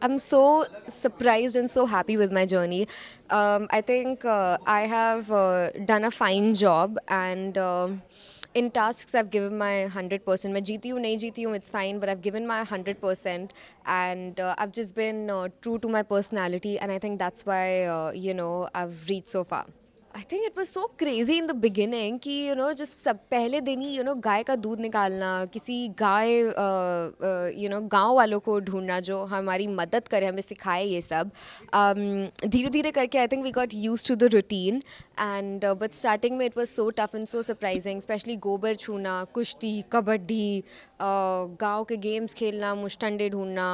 I'm so surprised and so happy with my journey. I think I have done a fine job, and in tasks I've given my 100%. मैं जीती हूँ नहीं जीती हूँ it's fine, but I've given my 100%, and I've just been true to my personality, and I think that's why I've reached so far. I think it was so crazy in the beginning कि जिस सब पहले दिन ही गाय का दूध निकालना, किसी गाय गांव वालों को ढूंढना जो हमारी मदद करे, हमें सिखाए ये सब। धीरे धीरे करके I think we got use to the routine, and but starting में it was so tough and so surprising, especially गोबर छूना, कुश्ती, कबड्डी, गाँव के गेम्स खेलना, मुश्तंडे ढूंढना,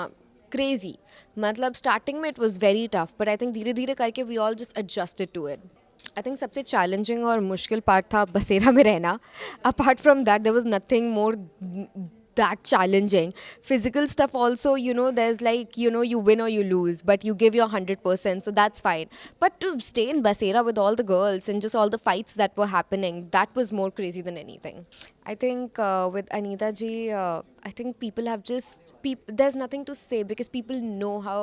क्रेजी। मतलब स्टार्टिंग में it was very tough, but I think धीरे धीरे करके we all just adjusted to it. I think सबसे चैलेंजिंग और मुश्किल पार्ट था बसेरा में रहना। Apart from that there was nothing more that challenging. Physical stuff also, there's like, you win or you lose, but you give your 100%, so that's fine. But to stay in Basera with all the girls and just all the fights that were happening, that was more crazy than anything. I think with Anita ji, I think people have there's nothing to say because people know how.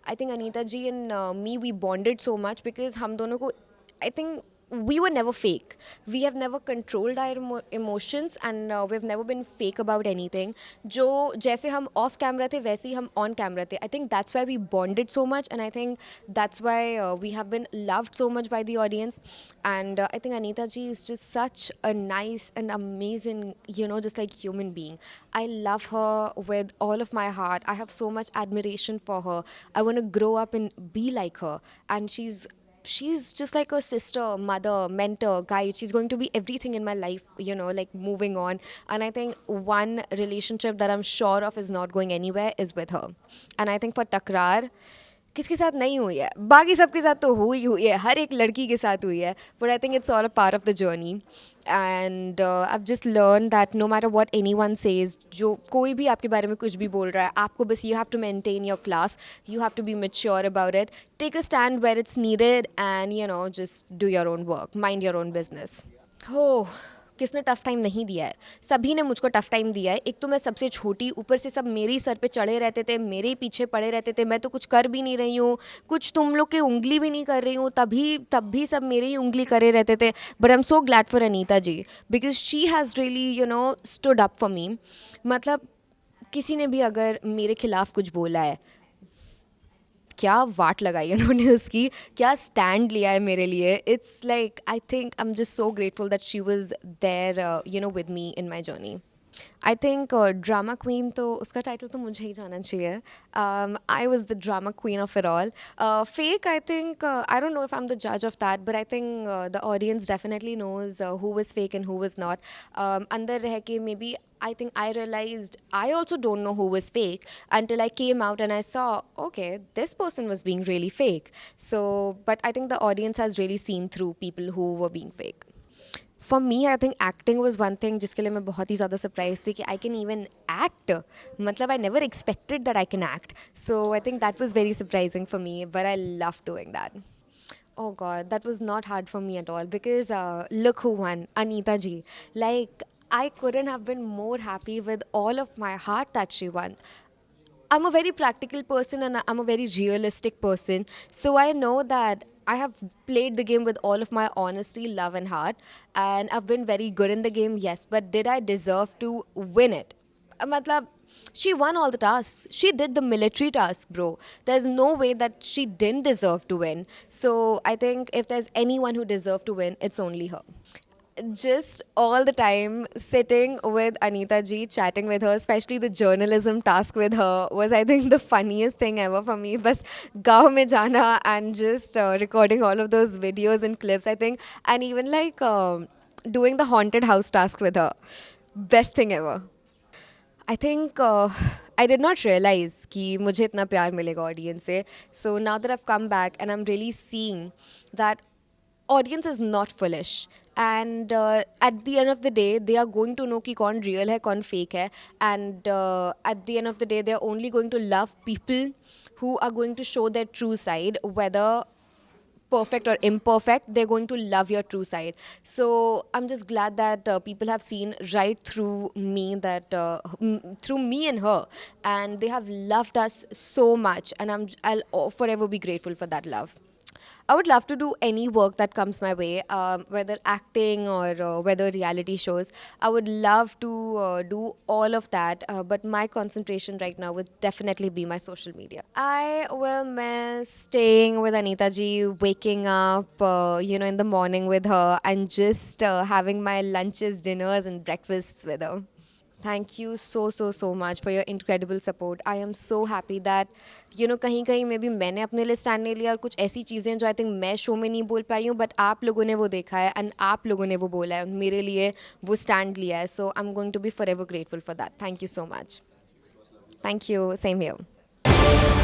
I think Anita ji and me, we bonded so much because hum dono ko, I think we were never fake. We have never controlled our emotions, and we've never been fake about anything. जो जैसे हम off camera थे वैसे ही हम on camera थे. I think that's why we bonded so much, and I think that's why we have been loved so much by the audience. And I think Anita ji is just such a nice and amazing, just like human being. I love her with all of my heart. I have so much admiration for her. I want to grow up and be like her. And she's just like a sister, mother, mentor, guide. She's going to be everything in my life, like moving on. And I think one relationship that I'm sure of is not going anywhere is with her. And I think for Takrar, किसके साथ नहीं हुई है, बाकी सबके साथ तो हुई हुई है, हर एक लड़की के साथ हुई है, but I think it's all a part of the journey. And I just learn that no matter what anyone says, जो कोई भी आपके बारे में कुछ भी बोल रहा है, आपको बस you have to maintain your class, you have to be mature about it, take a stand where it's needed, and just do your own work, mind your own business. हो, किसने टफ़ टाइम नहीं दिया है, सभी ने मुझको tough time दिया है। एक तो मैं सबसे छोटी, ऊपर से सब मेरे ही सर पे चढ़े रहते थे, मेरे ही पीछे पड़े रहते थे, मैं तो कुछ कर भी नहीं रही हूँ, कुछ तुम लोग की उंगली भी नहीं कर रही हूँ, तब भी सब मेरी ही उंगली करे रहते थे। But I am so glad for Anita ji, because she has really stood up for me. मतलब किसी ने भी अगर मेरे खिलाफ कुछ बोला है, क्या वाट लगाई उन्होंने उसकी, क्या स्टैंड लिया है मेरे लिए। It's like I think I am just so grateful that she was there with me in my journey. I think drama queen, तो उसका टाइटल तो मुझे ही जाना चाहिए। I was the drama queen of it all. Fake, I think I don't know if I am the जज of that, but I think the audience definitely knows who was fake and who was not. अंदर रह के may be I think I realized I also don't know who was fake until I came out and I saw, okay, this person was being really fake. So, but I think the audience has really seen through people who were being fake. For me I think acting was one thing जिसके लिए मैं बहुत ही ज़्यादा surprise थी कि I can even act. मतलब I never expected that I can act, so I think that was very surprising for me, but I love doing that. Oh God, that was not hard for me at all because look who won, Anita ji. Like, I couldn't have been more happy with all of my heart that she won. I'm a very practical person and I'm a very realistic person. So I know that I have played the game with all of my honesty, love, and heart. And I've been very good in the game, yes. But did I deserve to win it? Matlab, she won all the tasks. She did the military task, bro. There's no way that she didn't deserve to win. So I think if there's anyone who deserved to win, it's only her. Just all the time sitting with Anita ji, chatting with her, especially the journalism task with her, was I think the funniest thing ever for me. Bas gaon mein jana and just recording all of those videos and clips, I think, and even like doing the haunted house task with her. Best thing ever. I think I did not realize कि मुझे इतना प्यार मिलेगा audience से. So now that I've come back and I'm really seeing that audience is not foolish, and at the end of the day they are going to know कि कौन real है कौन fake है, and at the end of the day they are only going to love people who are going to show their true side, whether perfect or imperfect, they're going to love your true side. So I'm just glad that people have seen right through me, through me and her, and they have loved us so much, and I'll forever be grateful for that love. I would love to do any work that comes my way, whether acting or whether reality shows. I would love to do all of that, but my concentration right now would definitely be my social media. I will miss staying with Anita ji, waking up, in the morning with her, and just having my lunches, dinners, and breakfasts with her. Thank you so much for your incredible support. I am so happy that कहीं कहीं में भी मैंने अपने लिए stand नहीं लिया, और कुछ ऐसी चीज़ें जो आई थिंक मैं शो में नहीं बोल पाई हूँ, बट आप लोगों ने वो देखा है एंड आप लोगों ने वो बोला है, मेरे लिए वो स्टैंड लिया है. So I am going to be forever grateful for that. Thank you so much. Thank you. Same here.